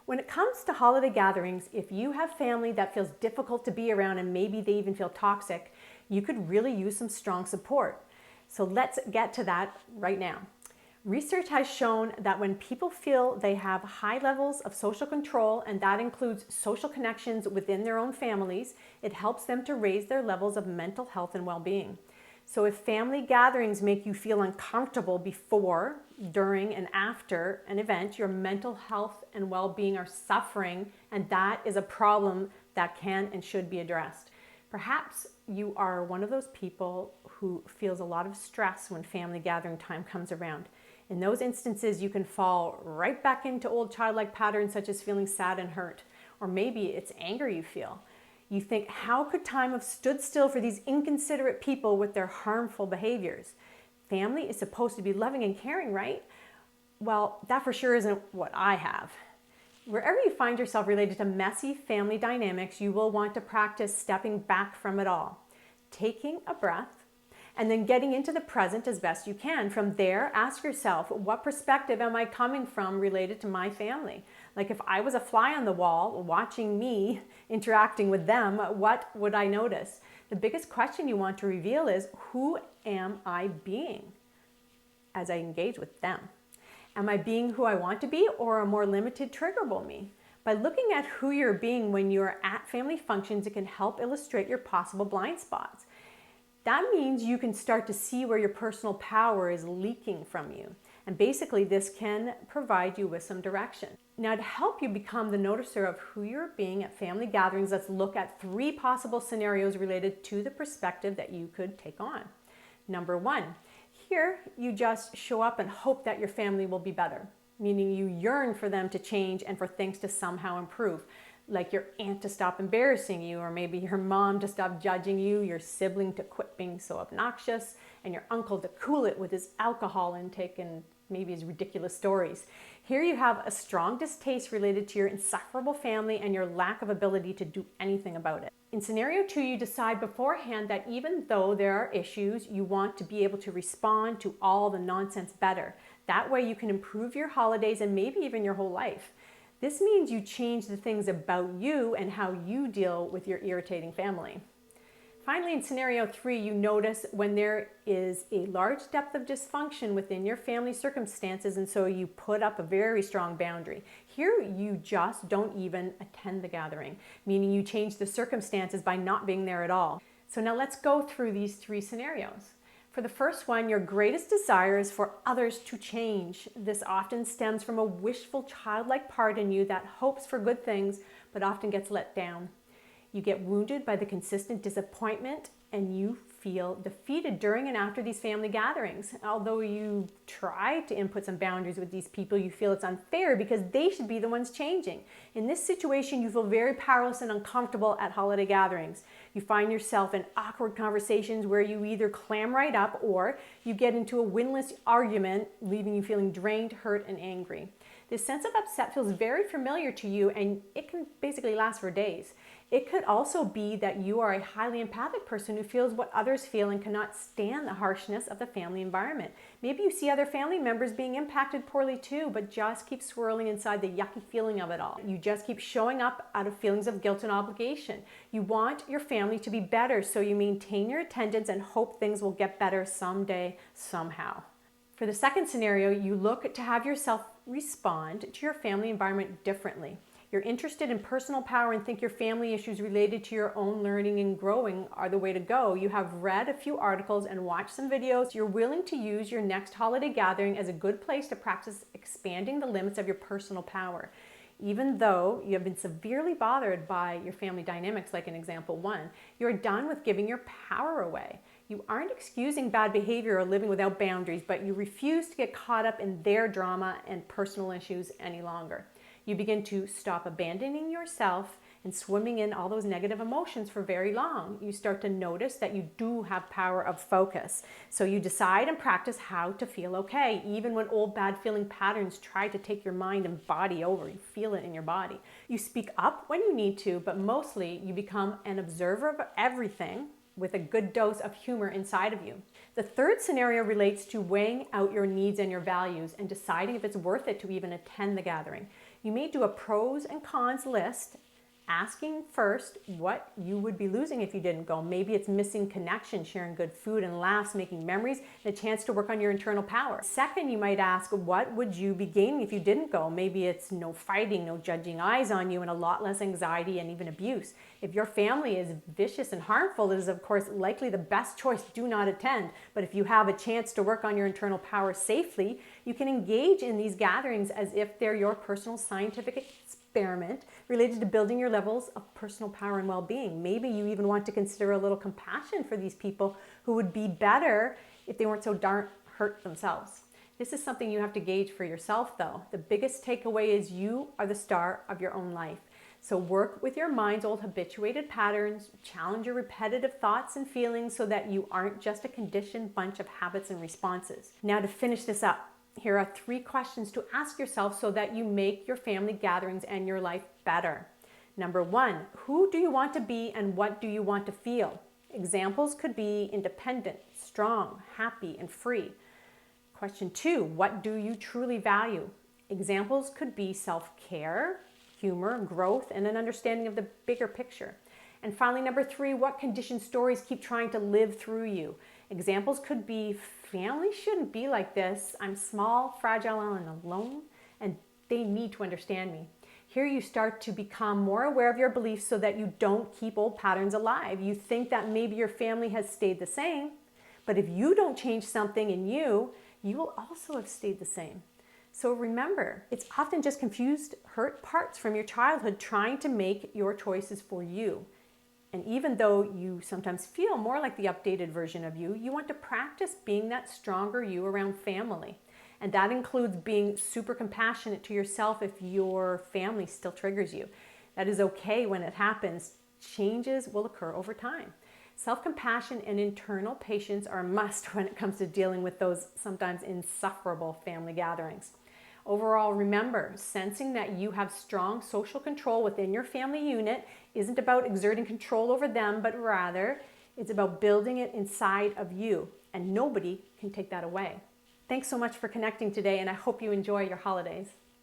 When it comes to holiday gatherings, if you have family that feels difficult to be around and maybe they even feel toxic, you could really use some strong support. So let's get to that right now. Research has shown that when people feel they have high levels of social control, and that includes social connections within their own families, it helps them to raise their levels of mental health and well-being. So if family gatherings make you feel uncomfortable before, during, and after an event, your mental health and well-being are suffering, and that is a problem that can and should be addressed. Perhaps you are one of those people who feels a lot of stress when family gathering time comes around. In those instances, you can fall right back into old childlike patterns such as feeling sad and hurt, or maybe it's anger you feel. You think, how could time have stood still for these inconsiderate people with their harmful behaviors? Family is supposed to be loving and caring, right? Well, that for sure isn't what I have. Wherever you find yourself related to messy family dynamics, you will want to practice stepping back from it all, taking a breath, and then getting into the present as best you can. From there, ask yourself, what perspective am I coming from related to my family? Like if I was a fly on the wall watching me interacting with them, what would I notice? The biggest question you want to reveal is, who am I being as I engage with them? Am I being who I want to be, or a more limited, triggerable me? By looking at who you're being when you're at family functions, it can help illustrate your possible blind spots. That means you can start to see where your personal power is leaking from you. And basically, this can provide you with some direction. Now, to help you become the noticer of who you're being at family gatherings, let's look at 3 possible scenarios related to the perspective that you could take on. Number 1, here you just show up and hope that your family will be better, meaning you yearn for them to change and for things to somehow improve. Like your aunt to stop embarrassing you, or maybe your mom to stop judging you, your sibling to quit being so obnoxious, and your uncle to cool it with his alcohol intake and maybe his ridiculous stories. Here you have a strong distaste related to your insufferable family and your lack of ability to do anything about it. In scenario 2, you decide beforehand that even though there are issues, you want to be able to respond to all the nonsense better. That way you can improve your holidays and maybe even your whole life. This means you change the things about you and how you deal with your irritating family. Finally, in scenario 3, you notice when there is a large depth of dysfunction within your family circumstances, and so you put up a very strong boundary. Here, you just don't even attend the gathering, meaning you change the circumstances by not being there at all. So now let's go through these 3 scenarios. For the first one, your greatest desire is for others to change. This often stems from a wishful childlike part in you that hopes for good things, but often gets let down. You get wounded by the consistent disappointment, and you feel defeated during and after these family gatherings. Although you try to input some boundaries with these people, you feel it's unfair because they should be the ones changing. In this situation, you feel very powerless and uncomfortable at holiday gatherings. You find yourself in awkward conversations where you either clam right up or you get into a winless argument, leaving you feeling drained, hurt, and angry. This sense of upset feels very familiar to you, and it can basically last for days. It could also be that you are a highly empathic person who feels what others feel and cannot stand the harshness of the family environment. Maybe you see other family members being impacted poorly too, but just keep swirling inside the yucky feeling of it all. You just keep showing up out of feelings of guilt and obligation. You want your family to be better, so you maintain your attendance and hope things will get better someday, somehow. For the second scenario, you look to have yourself respond to your family environment differently. You're interested in personal power and think your family issues related to your own learning and growing are the way to go. You have read a few articles and watched some videos. You're willing to use your next holiday gathering as a good place to practice expanding the limits of your personal power. Even though you have been severely bothered by your family dynamics, like in example 1, you're done with giving your power away. You aren't excusing bad behavior or living without boundaries, but you refuse to get caught up in their drama and personal issues any longer. You begin to stop abandoning yourself and swimming in all those negative emotions for very long. You start to notice that you do have power of focus. So you decide and practice how to feel okay, even when old bad feeling patterns try to take your mind and body over. You feel it in your body. You speak up when you need to, but mostly you become an observer of everything with a good dose of humor inside of you. The third scenario relates to weighing out your needs and your values and deciding if it's worth it to even attend the gathering. You may do a pros and cons list, asking first what you would be losing if you didn't go. Maybe it's missing connection, sharing good food and laughs, making memories, and a chance to work on your internal power. Second, you might ask, what would you be gaining if you didn't go? Maybe it's no fighting, no judging eyes on you, and a lot less anxiety and even abuse. If your family is vicious and harmful, it is of course likely the best choice. Do not attend. But if you have a chance to work on your internal power safely, you can engage in these gatherings as if they're your personal scientific experiment related to building your levels of personal power and well-being. Maybe you even want to consider a little compassion for these people who would be better if they weren't so darn hurt themselves. This is something you have to gauge for yourself though. The biggest takeaway is you are the star of your own life. So work with your mind's old habituated patterns, challenge your repetitive thoughts and feelings so that you aren't just a conditioned bunch of habits and responses. Now to finish this up, here are 3 questions to ask yourself so that you make your family gatherings and your life better. Number 1, who do you want to be and what do you want to feel? Examples could be independent, strong, happy, and free. Question 2, what do you truly value? Examples could be self-care, humor, growth, and an understanding of the bigger picture. And finally, number 3, what conditioned stories keep trying to live through you? Examples could be, family shouldn't be like this. I'm small, fragile, and alone, and they need to understand me. Here you start to become more aware of your beliefs so that you don't keep old patterns alive. You think that maybe your family has stayed the same, but if you don't change something in you, you will also have stayed the same. So remember, it's often just confused, hurt parts from your childhood trying to make your choices for you. And even though you sometimes feel more like the updated version of you, you want to practice being that stronger you around family. And that includes being super compassionate to yourself if your family still triggers you. That is okay when it happens. Changes will occur over time. Self-compassion and internal patience are a must when it comes to dealing with those sometimes insufferable family gatherings. Overall, remember, sensing that you have strong social control within your family unit isn't about exerting control over them, but rather it's about building it inside of you, and nobody can take that away. Thanks so much for connecting today, and I hope you enjoy your holidays.